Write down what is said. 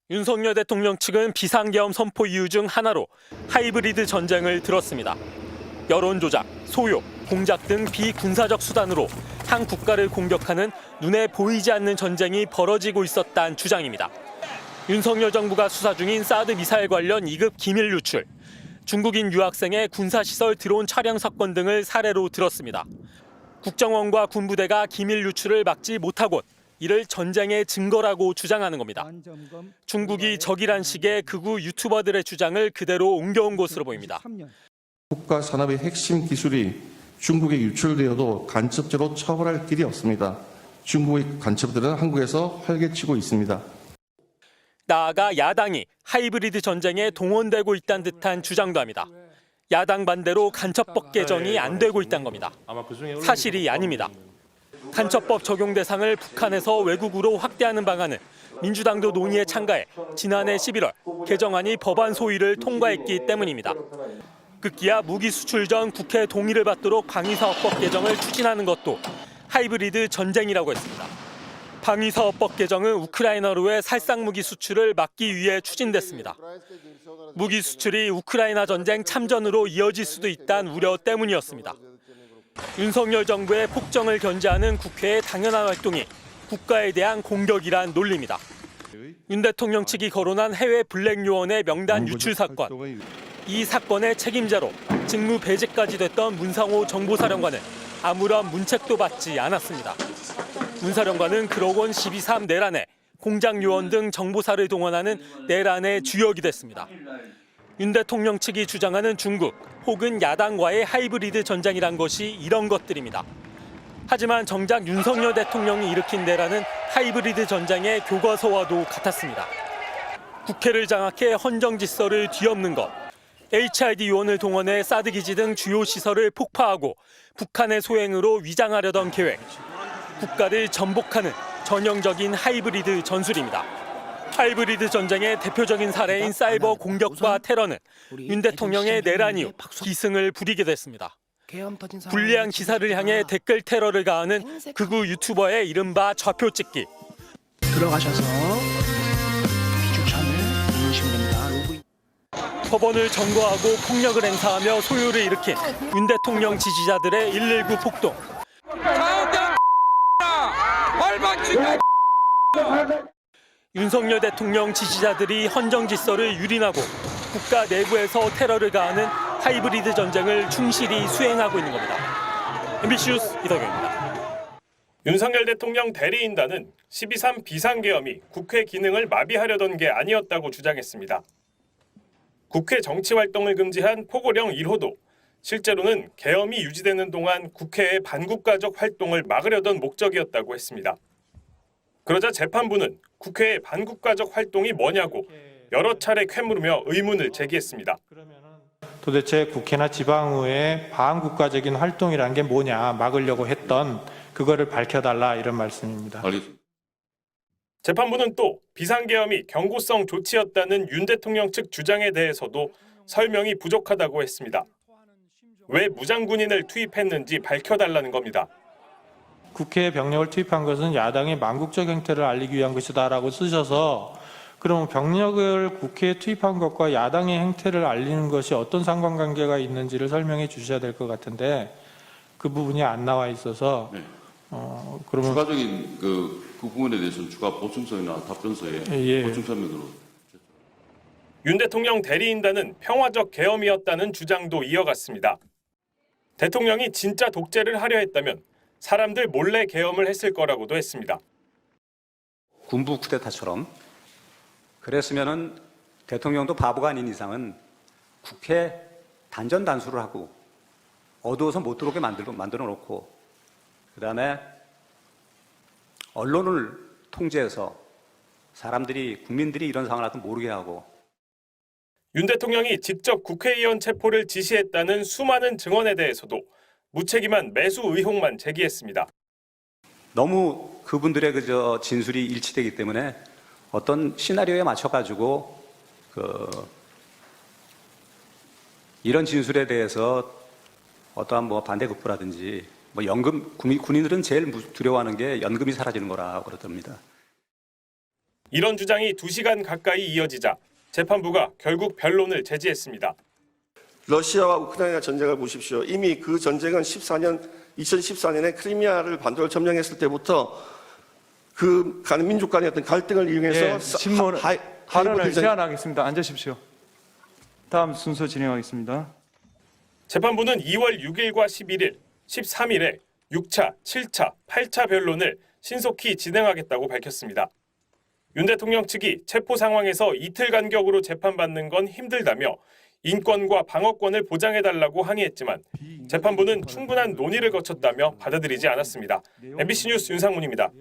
윤석열 대통령 측은 비상계엄 선포 이유 중 하나로 하이브리드 전쟁을 들었습니다. 여론 조작, 소요, 공작 등 비군사적 수단으로 한 국가를 공격하는 눈에 보이지 않는 전쟁이 벌어지고 있었다는 주장입니다. 윤석열 정부가 수사 중인 사드 미사일 관련 2급 기밀 유출, 중국인 유학생의 군사시설 드론 촬영 사건 등을 사례로 들었습니다. 국정원과 군부대가 기밀 유출을 막지 못하곤 이를 전쟁의 증거라고 주장하는 겁니다. 중국이 적이란 식의 극우 유튜버들의 주장을 그대로 옮겨온 것으로 보입니다. 국가 산업의 핵심 기술이 중국에 유출되어도 간첩죄로 처벌할 길이 없습니다. 중국의 간첩들은 한국에서 활개치고 있습니다. 나아가 야당이 하이브리드 전쟁에 동원되고 있다는 듯한 주장도 합니다. 야당 반대로 간첩법 개정이 안 되고 있다는 겁니다. 사실이 아닙니다. 간첩법 적용 대상을 북한에서 외국으로 확대하는 방안은 민주당도 논의에 참가해 지난해 11월 개정안이 법안 소위를 통과했기 때문입니다. 급기야 무기 수출 전 국회 동의를 받도록 방위사업법 개정을 추진하는 것도 하이브리드 전쟁이라고 했습니다. 방위사업법 개정은 우크라이나로의 살상무기 수출을 막기 위해 추진됐습니다. 무기 수출이 우크라이나 전쟁 참전으로 이어질 수도 있다는 우려 때문이었습니다. 윤석열 정부의 폭정을 견제하는 국회의 당연한 활동이 국가에 대한 공격이란 논리입니다. 윤 대통령 측이 거론한 해외 블랙 요원의 명단 유출 사건. 이 사건의 책임자로 직무 배제까지 됐던 문상호 정보사령관은 아무런 문책도 받지 않았습니다. 문 사령관은 그러곤 12.3 내란에 공장 요원 등 정보사를 동원하는 내란의 주역이 됐습니다. 윤 대통령 측이 주장하는 중국 혹은 야당과의 하이브리드 전쟁이란 것이 이런 것들입니다. 하지만 정작 윤석열 대통령이 일으킨 내란은 하이브리드 전쟁의 교과서와도 같았습니다. 국회를 장악해 헌정 질서를 뒤엎는 것, HID 요원을 동원해 사드 기지 등 주요 시설을 폭파하고 북한의 소행으로 위장하려던 계획, 국가를 전복하는 전형적인 하이브리드 전술입니다. 하이브리드 전쟁의 대표적인 사례인 사이버 공격과 테러는 윤 대통령의 내란 이후 기승을 부리게 됐습니다. 불리한 기사를 향해 댓글 테러를 가하는 극우 유튜버의 이른바 좌표 찍기. 들어가셔서 비추천을 누르시면 됩니다. 법원을 점거하고 폭력을 행사하며 소요를 일으킨 윤 대통령 지지자들의 119 폭동. 윤석열 대통령 지지자들이 헌정 질서를 유린하고 국가 내부에서 테러를 가하는 하이브리드 전쟁을 충실히 수행하고 있는 겁니다. MBC 뉴스 이덕영입니다. 윤석열 대통령 대리인단은 12.3 비상계엄이 국회 기능을 마비하려던 게 아니었다고 주장했습니다. 국회 정치활동을 금지한 포고령 1호도 실제로는 계엄이 유지되는 동안 국회의 반국가적 활동을 막으려던 목적이었다고 했습니다. 그러자 재판부는 국회의 반국가적 활동이 뭐냐고 여러 차례 캐물으며 의문을 제기했습니다. 도대체 국회나 지방의회의 반국가적인 활동이라는 게 뭐냐, 막으려고 했던 그거를 밝혀달라, 이런 말씀입니다. 재판부는 또 비상계엄이 경고성 조치였다는 윤 대통령 측 주장에 대해서도 설명이 부족하다고 했습니다. 왜 무장군인을 투입했는지 밝혀달라는 겁니다. 국회에 병력을 투입한 것은 야당의 망국적 행태를 알리기 위한 것이다라고 쓰셔서, 그럼 병력을 국회에 투입한 것과 야당의 행태를 알리는 것이 어떤 상관관계가 있는지를 설명해 주셔야 될 것 같은데 그 부분이 안 나와 있어서 그러면 추가적인 그 부분에 대해서는 추가 보충서나 답변서에 보충 설명으로. 윤 대통령 대리인단은 평화적 계엄이었다는 주장도 이어갔습니다. 대통령이 진짜 독재를 하려 했다면 사람들 몰래 계엄을 했을 거라고도 했습니다. 군부 쿠데타처럼 그랬으면은 대통령도 바보가 아닌 이상은 국회 단전단수를 하고 어두워서 못 들어오게 만들어 놓고 그다음에 언론을 통제해서 사람들이 국민들이 이런 상황을 하도 모르게 하고. 윤 대통령이 직접 국회의원 체포를 지시했다는 수많은 증언에 대해서도 무책임한 매수 의혹만 제기했습니다. 너무 그분들의 진술이 일치되기 때문에 어떤 시나리오에 맞춰가지고 이런 진술에 대해서 어떠한 반대급부라든지 연금, 군인들은 제일 두려워하는 게 연금이 사라지는 거라고 그러답니다. 이런 주장이 2시간 가까이 이어지자 재판부가 결국 변론을 제지했습니다. 러시아와 우크라이나 전쟁을 보십시오. 이미 그 전쟁은 2014년에 크리미아를 반도를 점령했을 때부터 그 민족 간의 어떤 갈등을 이용해서 발언을 제한하겠습니다. 앉으십시오. 다음 순서 진행하겠습니다. 재판부는 2월 6일과 11일, 13일에 6차, 7차, 8차 변론을 신속히 진행하겠다고 밝혔습니다. 윤 대통령 측이 체포 상황에서 이틀 간격으로 재판받는 건 힘들다며 인권과 방어권을 보장해달라고 항의했지만 재판부는 충분한 논의를 거쳤다며 받아들이지 않았습니다. MBC 뉴스 윤상문입니다.